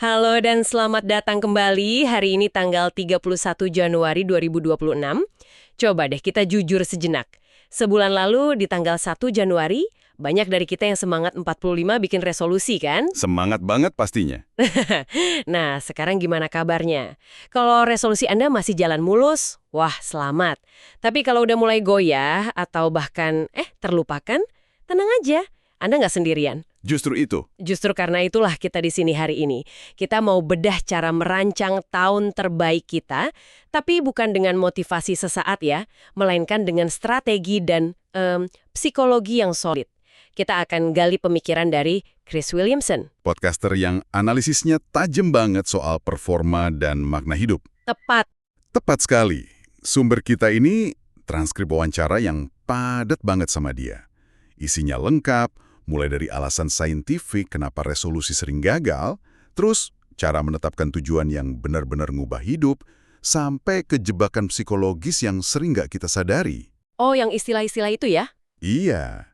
Halo dan selamat datang kembali. Hari ini tanggal 31 Januari 2026. Coba deh kita jujur sejenak. Sebulan lalu di tanggal 1 Januari, banyak dari kita yang semangat 45 bikin resolusi kan? Semangat banget pastinya. Nah, sekarang gimana kabarnya? Kalau resolusi Anda masih jalan mulus, wah selamat. Tapi kalau udah mulai goyah atau bahkan terlupakan, tenang aja, Anda nggak sendirian. Justru itu. Justru karena itulah kita di sini hari ini. Kita mau bedah cara merancang tahun terbaik kita, tapi bukan dengan motivasi sesaat ya, melainkan dengan strategi dan psikologi yang solid. Kita akan gali pemikiran dari Chris Williamson. Podcaster yang analisisnya tajam banget soal performa dan makna hidup. Tepat. Tepat sekali. Sumber kita ini transkrip wawancara yang padat banget sama dia. Isinya lengkap, mulai dari alasan saintifik kenapa resolusi sering gagal, terus cara menetapkan tujuan yang benar-benar ngubah hidup, sampai ke jebakan psikologis yang sering nggak kita sadari. Oh, yang istilah-istilah itu ya? Iya.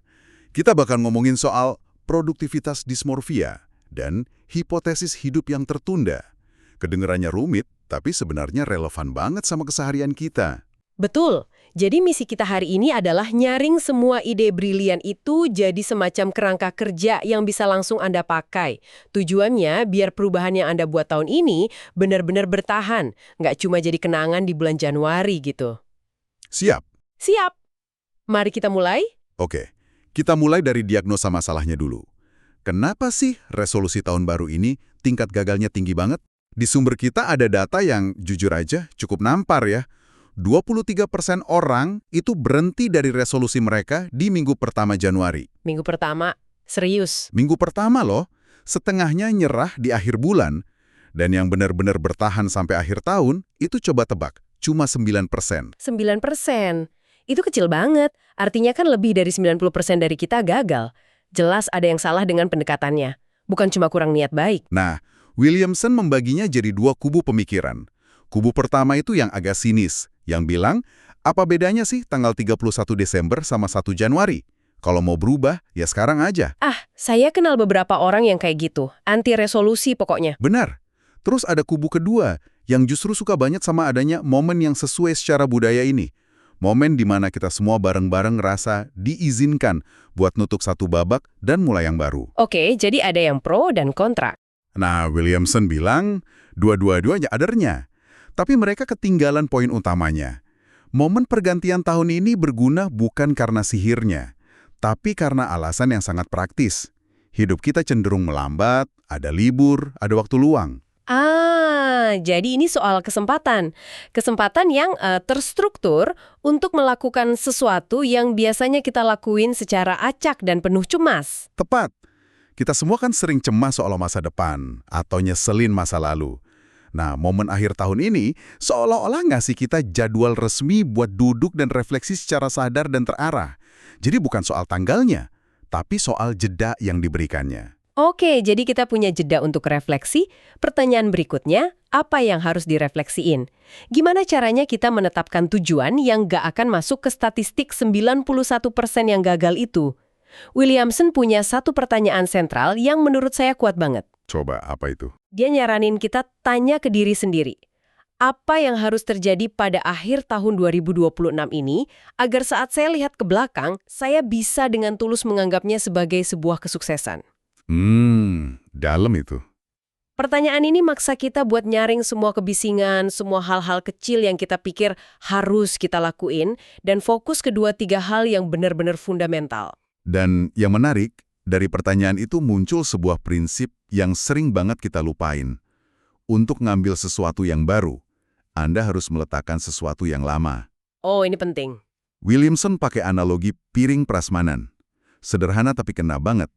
Kita bakal ngomongin soal produktivitas dismorfia dan hipotesis hidup yang tertunda. Kedengarannya rumit, tapi sebenarnya relevan banget sama keseharian kita. Betul. Jadi misi kita hari ini adalah nyaring semua ide brilian itu jadi semacam kerangka kerja yang bisa langsung Anda pakai. Tujuannya biar perubahan yang Anda buat tahun ini benar-benar bertahan, nggak cuma jadi kenangan di bulan Januari gitu. Siap? Siap. Mari kita mulai. Oke, kita mulai dari diagnosa masalahnya dulu. Kenapa sih resolusi tahun baru ini tingkat gagalnya tinggi banget? Di sumber kita ada data yang jujur aja cukup nampar ya. 23% orang itu berhenti dari resolusi mereka di minggu pertama Januari. Minggu pertama, serius. Minggu pertama loh, setengahnya nyerah di akhir bulan. Dan yang benar-benar bertahan sampai akhir tahun, itu coba tebak, cuma 9%. 9%. Itu kecil banget. Artinya kan lebih dari 90% dari kita gagal. Jelas ada yang salah dengan pendekatannya. Bukan cuma kurang niat baik. Nah, Williamson membaginya jadi dua kubu pemikiran. Kubu pertama itu yang agak sinis, yang bilang, apa bedanya sih tanggal 31 Desember sama 1 Januari? Kalau mau berubah, ya sekarang aja. Saya kenal beberapa orang yang kayak gitu. Anti resolusi pokoknya. Benar. Terus ada kubu kedua, yang justru suka banget sama adanya momen yang sesuai secara budaya ini. Momen di mana kita semua bareng-bareng ngerasa diizinkan buat nutup satu babak dan mulai yang baru. Oke, jadi ada yang pro dan kontra. Nah, Williamson bilang, dua-duanya adernya. Tapi mereka ketinggalan poin utamanya. Momen pergantian tahun ini berguna bukan karena sihirnya, tapi karena alasan yang sangat praktis. Hidup kita cenderung melambat, ada libur, ada waktu luang. Jadi ini soal kesempatan. Kesempatan yang terstruktur untuk melakukan sesuatu yang biasanya kita lakuin secara acak dan penuh cemas. Tepat. Kita semua kan sering cemas soal masa depan, atau nyeselin masa lalu. Nah, momen akhir tahun ini seolah-olah ngasih kita jadwal resmi buat duduk dan refleksi secara sadar dan terarah. Jadi bukan soal tanggalnya, tapi soal jeda yang diberikannya. Oke, jadi kita punya jeda untuk refleksi. Pertanyaan berikutnya, apa yang harus direfleksiin? Gimana caranya kita menetapkan tujuan yang gak akan masuk ke statistik 91% yang gagal itu? Williamson punya satu pertanyaan sentral yang menurut saya kuat banget. Coba, apa itu? Dia nyaranin kita tanya ke diri sendiri. Apa yang harus terjadi pada akhir tahun 2026 ini agar saat saya lihat ke belakang, saya bisa dengan tulus menganggapnya sebagai sebuah kesuksesan? Dalam itu. Pertanyaan ini maksa kita buat nyaring semua kebisingan, semua hal-hal kecil yang kita pikir harus kita lakuin, dan fokus ke 2-3 hal yang benar-benar fundamental. Dan yang menarik, dari pertanyaan itu muncul sebuah prinsip yang sering banget kita lupain. Untuk ngambil sesuatu yang baru, Anda harus meletakkan sesuatu yang lama. Oh, ini penting. Williamson pakai analogi piring prasmanan. Sederhana tapi kena banget.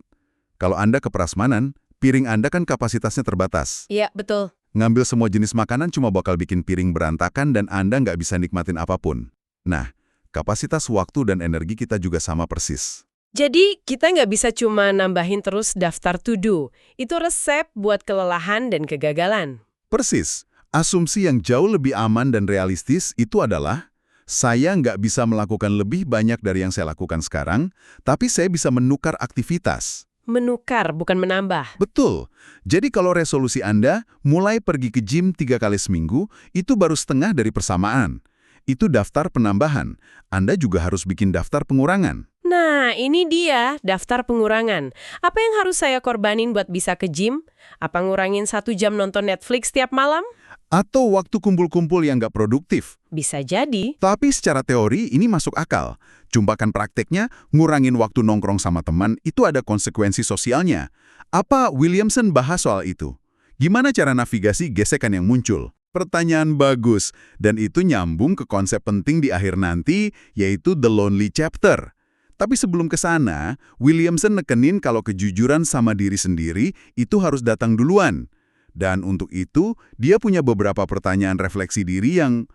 Kalau Anda ke prasmanan, piring Anda kan kapasitasnya terbatas. Iya, betul. Ngambil semua jenis makanan cuma bakal bikin piring berantakan dan Anda nggak bisa nikmatin apapun. Nah, kapasitas waktu dan energi kita juga sama persis. Jadi, kita nggak bisa cuma nambahin terus daftar to do. Itu resep buat kelelahan dan kegagalan. Persis. Asumsi yang jauh lebih aman dan realistis itu adalah, saya nggak bisa melakukan lebih banyak dari yang saya lakukan sekarang, tapi saya bisa menukar aktivitas. Menukar, bukan menambah. Betul. Jadi kalau resolusi Anda mulai pergi ke gym 3 kali seminggu, itu baru setengah dari persamaan. Itu daftar penambahan. Anda juga harus bikin daftar pengurangan. Nah, ini dia, daftar pengurangan. Apa yang harus saya korbanin buat bisa ke gym? Apa ngurangin 1 jam nonton Netflix tiap malam? Atau waktu kumpul-kumpul yang nggak produktif. Bisa jadi. Tapi secara teori ini masuk akal. Cumpakan prakteknya, ngurangin waktu nongkrong sama teman itu ada konsekuensi sosialnya. Apa Williamson bahas soal itu? Gimana cara navigasi gesekan yang muncul? Pertanyaan bagus, dan itu nyambung ke konsep penting di akhir nanti, yaitu the lonely chapter. Tapi sebelum ke sana, Williamson nekenin kalau kejujuran sama diri sendiri itu harus datang duluan. Dan untuk itu, dia punya beberapa pertanyaan refleksi diri yang,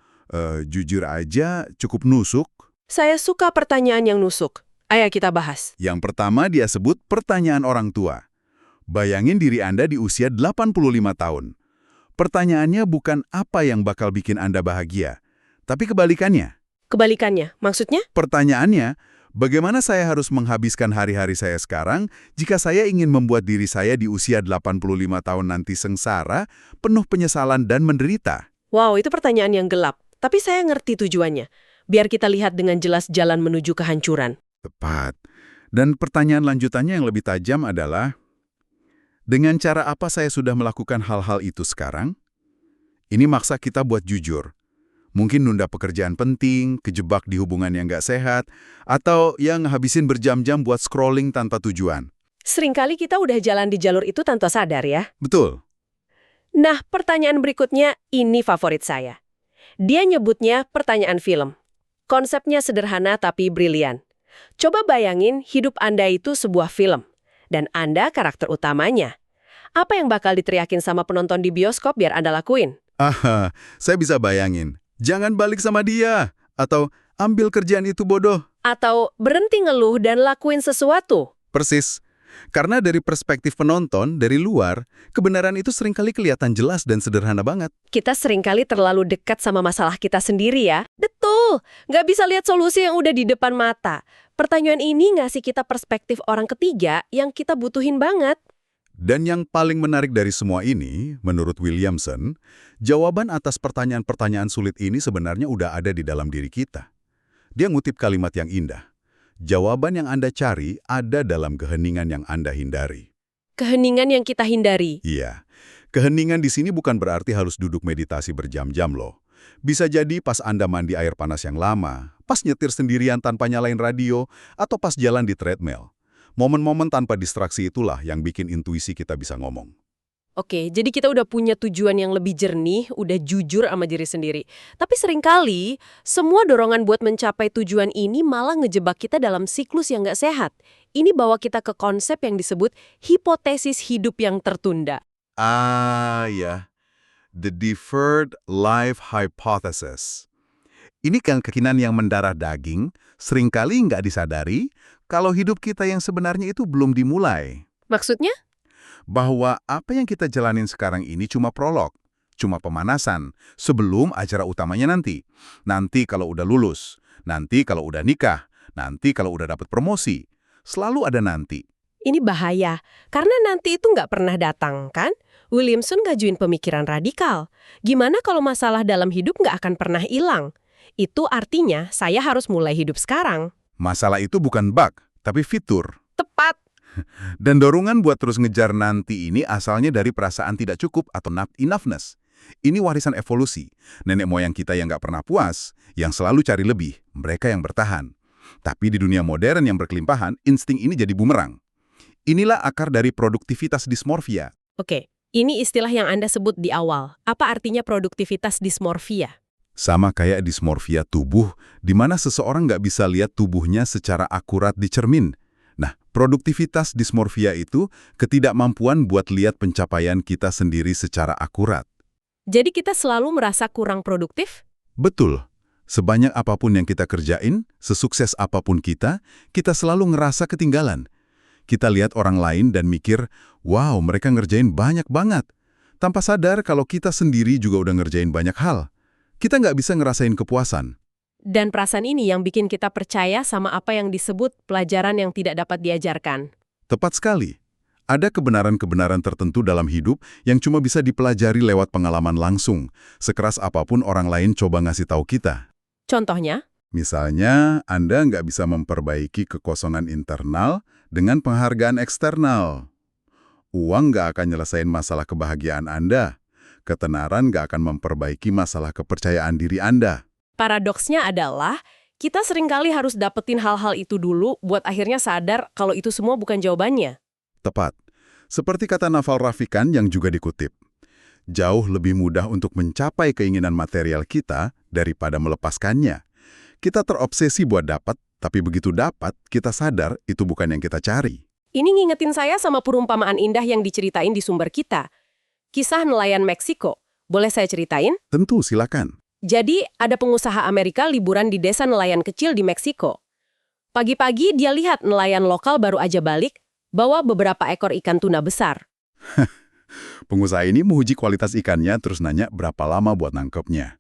jujur aja, cukup nusuk. Saya suka pertanyaan yang nusuk. Ayo kita bahas. Yang pertama dia sebut pertanyaan orang tua. Bayangin diri Anda di usia 85 tahun. Pertanyaannya bukan apa yang bakal bikin Anda bahagia, tapi kebalikannya. Kebalikannya, maksudnya? Pertanyaannya, bagaimana saya harus menghabiskan hari-hari saya sekarang jika saya ingin membuat diri saya di usia 85 tahun nanti sengsara, penuh penyesalan dan menderita? Wow, itu pertanyaan yang gelap. Tapi saya ngerti tujuannya. Biar kita lihat dengan jelas jalan menuju kehancuran. Tepat. Dan pertanyaan lanjutannya yang lebih tajam adalah, dengan cara apa saya sudah melakukan hal-hal itu sekarang? Ini maksa kita buat jujur. Mungkin nunda pekerjaan penting, kejebak di hubungan yang nggak sehat, atau yang habisin berjam-jam buat scrolling tanpa tujuan. Seringkali kita udah jalan di jalur itu tanpa sadar ya. Betul. Nah, pertanyaan berikutnya ini favorit saya. Dia nyebutnya pertanyaan film. Konsepnya sederhana tapi brilian. Coba bayangin hidup Anda itu sebuah film. Dan Anda karakter utamanya. Apa yang bakal diteriakin sama penonton di bioskop biar Anda lakuin? Aha, saya bisa bayangin. Jangan balik sama dia. Atau ambil kerjaan itu bodoh. Atau berhenti ngeluh dan lakuin sesuatu. Persis. Karena dari perspektif penonton, dari luar, kebenaran itu seringkali kelihatan jelas dan sederhana banget. Kita seringkali terlalu dekat sama masalah kita sendiri ya. Betul, nggak bisa lihat solusi yang udah di depan mata. Pertanyaan ini ngasih kita perspektif orang ketiga yang kita butuhin banget. Dan yang paling menarik dari semua ini, menurut Williamson, jawaban atas pertanyaan-pertanyaan sulit ini sebenarnya udah ada di dalam diri kita. Dia ngutip kalimat yang indah. Jawaban yang Anda cari ada dalam keheningan yang Anda hindari. Keheningan yang kita hindari. Iya, keheningan di sini bukan berarti harus duduk meditasi berjam-jam loh. Bisa jadi pas Anda mandi air panas yang lama, pas nyetir sendirian tanpa nyalain radio, atau pas jalan di treadmill. Momen-momen tanpa distraksi itulah yang bikin intuisi kita bisa ngomong. Oke, jadi kita udah punya tujuan yang lebih jernih, udah jujur sama diri sendiri. Tapi seringkali, semua dorongan buat mencapai tujuan ini malah ngejebak kita dalam siklus yang nggak sehat. Ini bawa kita ke konsep yang disebut hipotesis hidup yang tertunda. Ah, ya. The Deferred Life Hypothesis. Ini kan keyakinan yang mendarah daging, seringkali nggak disadari, kalau hidup kita yang sebenarnya itu belum dimulai. Maksudnya? Bahwa apa yang kita jalanin sekarang ini cuma prolog, cuma pemanasan, sebelum acara utamanya nanti. Nanti kalau udah lulus, nanti kalau udah nikah, nanti kalau udah dapat promosi. Selalu ada nanti. Ini bahaya, karena nanti itu nggak pernah datang, kan? Williamson ngajuin pemikiran radikal. Gimana kalau masalah dalam hidup nggak akan pernah hilang? Itu artinya saya harus mulai hidup sekarang. Masalah itu bukan bug, tapi fitur. Tepat. Dan dorongan buat terus ngejar nanti ini asalnya dari perasaan tidak cukup atau not enoughness. Ini warisan evolusi. Nenek moyang kita yang nggak pernah puas, yang selalu cari lebih, mereka yang bertahan. Tapi di dunia modern yang berkelimpahan, insting ini jadi bumerang. Inilah akar dari produktivitas dismorfia. Oke, ini istilah yang Anda sebut di awal. Apa artinya produktivitas dismorfia? Sama kayak dismorfia tubuh, di mana seseorang nggak bisa lihat tubuhnya secara akurat di cermin. Nah, produktivitas dismorfia itu ketidakmampuan buat lihat pencapaian kita sendiri secara akurat. Jadi kita selalu merasa kurang produktif? Betul. Sebanyak apapun yang kita kerjain, sesukses apapun kita selalu ngerasa ketinggalan. Kita lihat orang lain dan mikir, wow, mereka ngerjain banyak banget. Tanpa sadar kalau kita sendiri juga udah ngerjain banyak hal. Kita nggak bisa ngerasain kepuasan. Dan perasaan ini yang bikin kita percaya sama apa yang disebut pelajaran yang tidak dapat diajarkan. Tepat sekali. Ada kebenaran-kebenaran tertentu dalam hidup yang cuma bisa dipelajari lewat pengalaman langsung, sekeras apapun orang lain coba ngasih tahu kita. Contohnya? Misalnya, Anda nggak bisa memperbaiki kekosongan internal dengan penghargaan eksternal. Uang nggak akan nyelesain masalah kebahagiaan Anda. Ketenaran nggak akan memperbaiki masalah kepercayaan diri Anda. Paradoksnya adalah, kita seringkali harus dapetin hal-hal itu dulu buat akhirnya sadar kalau itu semua bukan jawabannya. Tepat. Seperti kata Naval Ravikant yang juga dikutip. Jauh lebih mudah untuk mencapai keinginan material kita daripada melepaskannya. Kita terobsesi buat dapat, tapi begitu dapat, kita sadar itu bukan yang kita cari. Ini ngingetin saya sama perumpamaan indah yang diceritain di sumber kita. Kisah nelayan Meksiko. Boleh saya ceritain? Tentu, silakan. Jadi, ada pengusaha Amerika liburan di desa nelayan kecil di Meksiko. Pagi-pagi dia lihat nelayan lokal baru aja balik, bawa beberapa ekor ikan tuna besar. Pengusaha ini menguji kualitas ikannya terus nanya berapa lama buat nangkepnya.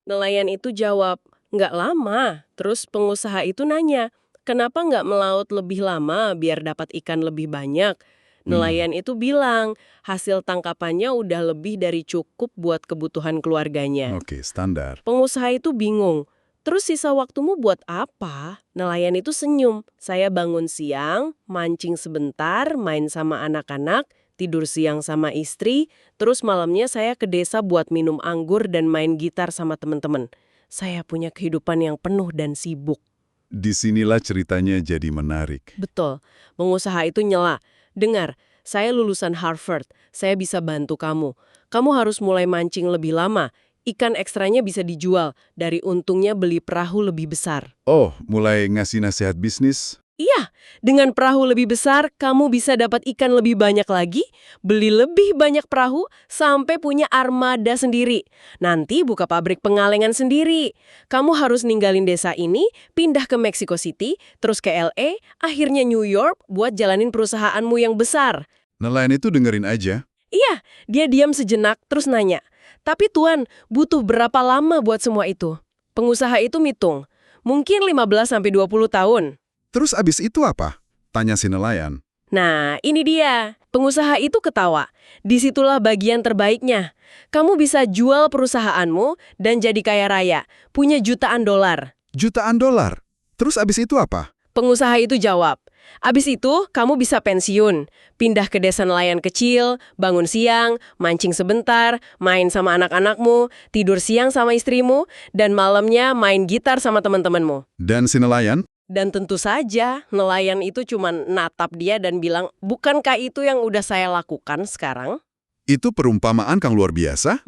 Nelayan itu jawab, nggak lama. Terus pengusaha itu nanya, kenapa nggak melaut lebih lama biar dapat ikan lebih banyak? Nelayan itu bilang, hasil tangkapannya udah lebih dari cukup buat kebutuhan keluarganya. Oke, standar. Pengusaha itu bingung. Terus sisa waktumu buat apa? Nelayan itu senyum. Saya bangun siang, mancing sebentar, main sama anak-anak, tidur siang sama istri, terus malamnya saya ke desa buat minum anggur dan main gitar sama teman-teman. Saya punya kehidupan yang penuh dan sibuk. Disinilah ceritanya jadi menarik. Betul. Pengusaha itu nyela. Dengar, saya lulusan Harvard. Saya bisa bantu kamu. Kamu harus mulai mancing lebih lama. Ikan ekstranya bisa dijual. Dari untungnya beli perahu lebih besar. Oh, mulai ngasih nasihat bisnis? Iya, dengan perahu lebih besar, kamu bisa dapat ikan lebih banyak lagi, beli lebih banyak perahu, sampai punya armada sendiri. Nanti buka pabrik pengalengan sendiri. Kamu harus ninggalin desa ini, pindah ke Mexico City, terus ke LA, akhirnya New York buat jalanin perusahaanmu yang besar. Nelayan itu dengerin aja. Iya, dia diam sejenak, terus nanya, tapi Tuan, butuh berapa lama buat semua itu? Pengusaha itu ngitung, mungkin 15-20 tahun. Terus abis itu apa? Tanya si nelayan. Nah, ini dia. Pengusaha itu ketawa. Disitulah bagian terbaiknya. Kamu bisa jual perusahaanmu dan jadi kaya raya. Punya jutaan dolar. Jutaan dolar? Terus abis itu apa? Pengusaha itu jawab. Abis itu, kamu bisa pensiun. Pindah ke desa nelayan kecil, bangun siang, mancing sebentar, main sama anak-anakmu, tidur siang sama istrimu, dan malamnya main gitar sama teman-temanmu. Dan si nelayan? Dan tentu saja, nelayan itu cuma natap dia dan bilang, bukankah itu yang udah saya lakukan sekarang? Itu perumpamaan Kang luar biasa.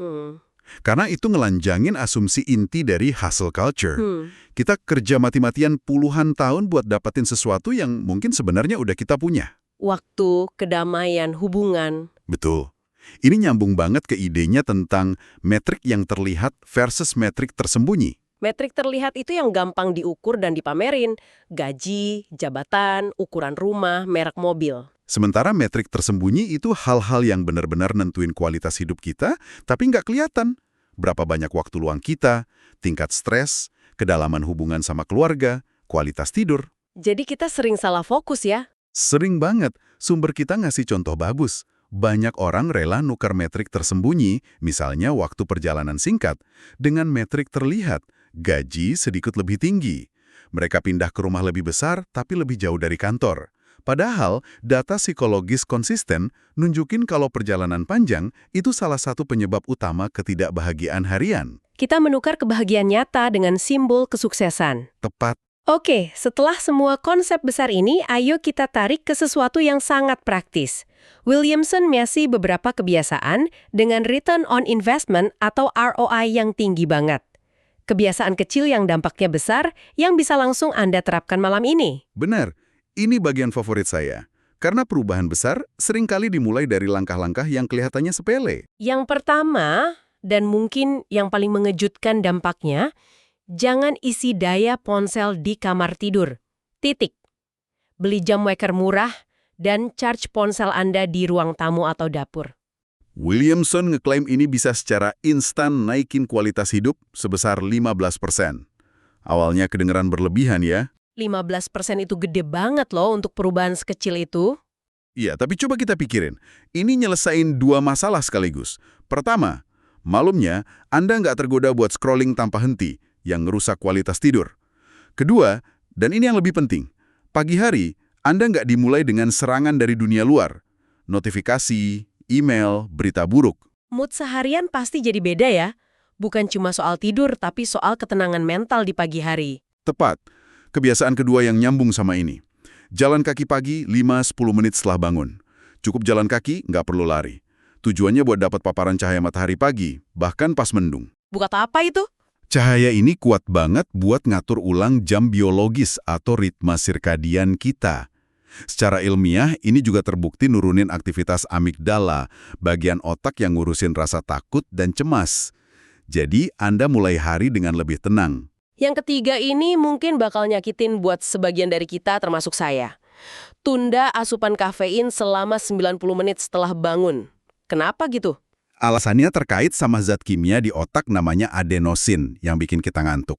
Karena itu ngelanjangin asumsi inti dari hustle culture. Kita kerja mati-matian puluhan tahun buat dapetin sesuatu yang mungkin sebenarnya udah kita punya. Waktu, kedamaian, hubungan. Betul. Ini nyambung banget ke idenya tentang metrik yang terlihat versus metrik tersembunyi. Metrik terlihat itu yang gampang diukur dan dipamerin. Gaji, jabatan, ukuran rumah, merek mobil. Sementara metrik tersembunyi itu hal-hal yang benar-benar nentuin kualitas hidup kita, tapi nggak kelihatan. Berapa banyak waktu luang kita, tingkat stres, kedalaman hubungan sama keluarga, kualitas tidur. Jadi kita sering salah fokus ya? Sering banget. Sumber kita ngasih contoh bagus. Banyak orang rela nukar metrik tersembunyi, misalnya waktu perjalanan singkat, dengan metrik terlihat, gaji sedikit lebih tinggi. Mereka pindah ke rumah lebih besar, tapi lebih jauh dari kantor. Padahal, data psikologis konsisten nunjukin kalau perjalanan panjang itu salah satu penyebab utama ketidakbahagiaan harian. Kita menukar kebahagiaan nyata dengan simbol kesuksesan. Tepat. Oke, setelah semua konsep besar ini, ayo kita tarik ke sesuatu yang sangat praktis. Williamson ngasih beberapa kebiasaan dengan return on investment atau ROI yang tinggi banget. Kebiasaan kecil yang dampaknya besar yang bisa langsung Anda terapkan malam ini. Benar. Ini bagian favorit saya. Karena perubahan besar seringkali dimulai dari langkah-langkah yang kelihatannya sepele. Yang pertama, dan mungkin yang paling mengejutkan dampaknya, jangan isi daya ponsel di kamar tidur. Titik. Beli jam waker murah dan charge ponsel Anda di ruang tamu atau dapur. Williamson ngeklaim ini bisa secara instan naikin kualitas hidup sebesar 15%. Awalnya kedengeran berlebihan ya. 15% itu gede banget loh untuk perubahan sekecil itu. Iya, tapi coba kita pikirin. Ini nyelesain dua masalah sekaligus. Pertama, malamnya Anda nggak tergoda buat scrolling tanpa henti yang ngerusak kualitas tidur. Kedua, dan ini yang lebih penting, pagi hari Anda nggak dimulai dengan serangan dari dunia luar. Notifikasi, email, berita buruk. Mood seharian pasti jadi beda ya. Bukan cuma soal tidur, tapi soal ketenangan mental di pagi hari. Tepat. Kebiasaan kedua yang nyambung sama ini. Jalan kaki pagi 5-10 menit setelah bangun. Cukup jalan kaki, nggak perlu lari. Tujuannya buat dapat paparan cahaya matahari pagi, bahkan pas mendung. Buat apa itu? Cahaya ini kuat banget buat ngatur ulang jam biologis atau ritme sirkadian kita. Secara ilmiah, ini juga terbukti nurunin aktivitas amigdala, bagian otak yang ngurusin rasa takut dan cemas. Jadi, Anda mulai hari dengan lebih tenang. Yang ketiga ini mungkin bakal nyakitin buat sebagian dari kita termasuk saya. Tunda asupan kafein selama 90 menit setelah bangun. Kenapa gitu? Alasannya terkait sama zat kimia di otak namanya adenosin yang bikin kita ngantuk.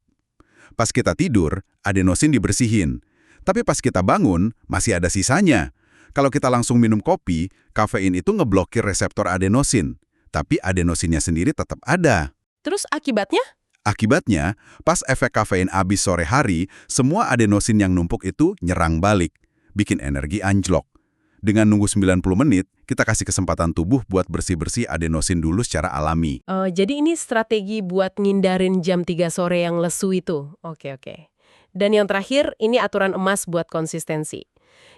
Pas kita tidur, adenosin dibersihin. Tapi pas kita bangun, masih ada sisanya. Kalau kita langsung minum kopi, kafein itu ngeblokir reseptor adenosin. Tapi adenosinnya sendiri tetap ada. Terus akibatnya? Akibatnya, pas efek kafein habis sore hari, semua adenosin yang numpuk itu nyerang balik, bikin energi anjlok. Dengan nunggu 90 menit, kita kasih kesempatan tubuh buat bersih-bersih adenosin dulu secara alami. Jadi ini strategi buat ngindarin jam 3 sore yang lesu itu. Oke. Dan yang terakhir, ini aturan emas buat konsistensi.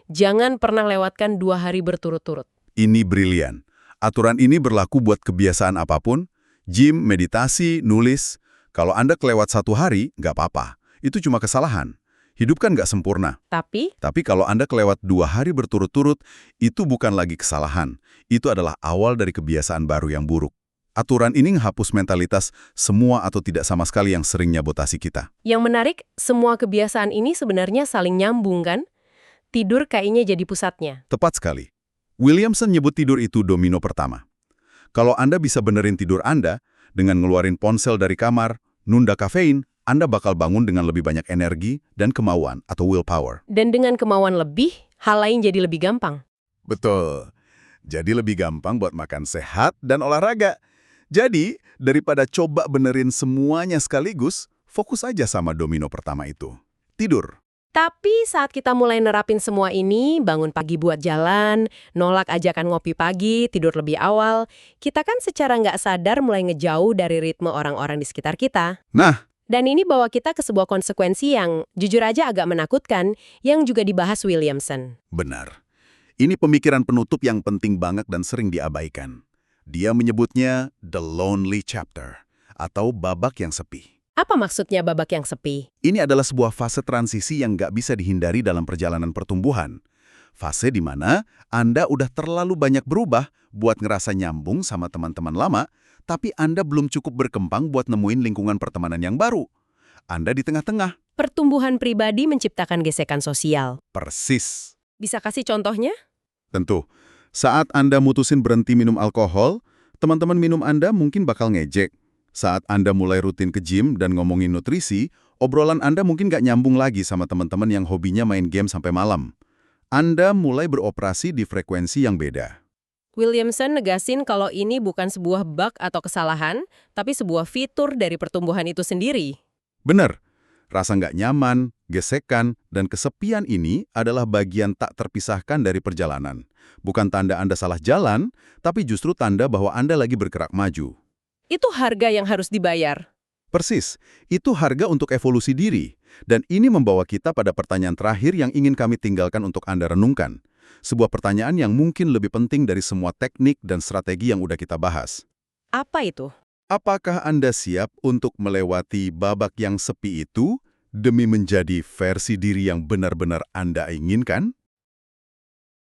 Jangan pernah lewatkan 2 hari berturut-turut. Ini brilian. Aturan ini berlaku buat kebiasaan apapun, gym, meditasi, nulis. Kalau Anda kelewat 1 hari, nggak apa-apa. Itu cuma kesalahan. Hidup kan nggak sempurna. Tapi kalau Anda kelewat 2 hari berturut-turut, itu bukan lagi kesalahan. Itu adalah awal dari kebiasaan baru yang buruk. Aturan ini menghapus mentalitas semua atau tidak sama sekali yang sering nyabotasi kita. yang menarik, semua kebiasaan ini sebenarnya saling nyambung kan? Tidur kayaknya jadi pusatnya. Tepat sekali. Williamson nyebut tidur itu domino pertama. Kalau Anda bisa benerin tidur Anda, dengan ngeluarin ponsel dari kamar, nunda kafein, Anda bakal bangun dengan lebih banyak energi dan kemauan atau willpower. Dan dengan kemauan lebih, hal lain jadi lebih gampang. Betul. Jadi lebih gampang buat makan sehat dan olahraga. Jadi, daripada coba benerin semuanya sekaligus, fokus aja sama domino pertama itu. Tidur. Tapi saat kita mulai nerapin semua ini, bangun pagi buat jalan, nolak ajakan ngopi pagi, tidur lebih awal, kita kan secara nggak sadar mulai ngejauh dari ritme orang-orang di sekitar kita. Nah, Dan ini bawa kita ke sebuah konsekuensi yang jujur aja agak menakutkan, yang juga dibahas Williamson. benar. Ini pemikiran penutup yang penting banget dan sering diabaikan. Dia menyebutnya the lonely chapter, atau babak yang sepi. Apa maksudnya babak yang sepi? Ini adalah sebuah fase transisi yang nggak bisa dihindari dalam perjalanan pertumbuhan. Fase di mana Anda udah terlalu banyak berubah buat ngerasa nyambung sama teman-teman lama, tapi Anda belum cukup berkembang buat nemuin lingkungan pertemanan yang baru. Anda di tengah-tengah. Pertumbuhan pribadi menciptakan gesekan sosial. Persis. Bisa kasih contohnya? Tentu, saat Anda mutusin berhenti minum alkohol, teman-teman minum Anda mungkin bakal ngejek. Saat Anda mulai rutin ke gym dan ngomongin nutrisi, obrolan Anda mungkin nggak nyambung lagi sama teman-teman yang hobinya main game sampai malam. Anda mulai beroperasi di frekuensi yang beda. Williamson negasin kalau ini bukan sebuah bug atau kesalahan, tapi sebuah fitur dari pertumbuhan itu sendiri. Benar, rasa nggak nyaman, gesekan, dan kesepian ini adalah bagian tak terpisahkan dari perjalanan. Bukan tanda Anda salah jalan, tapi justru tanda bahwa Anda lagi bergerak maju. Itu harga yang harus dibayar. Persis, itu harga untuk evolusi diri. Dan ini membawa kita pada pertanyaan terakhir yang ingin kami tinggalkan untuk Anda renungkan. Sebuah pertanyaan yang mungkin lebih penting dari semua teknik dan strategi yang udah kita bahas. Apa itu? Apakah Anda siap untuk melewati babak yang sepi itu demi menjadi versi diri yang benar-benar Anda inginkan?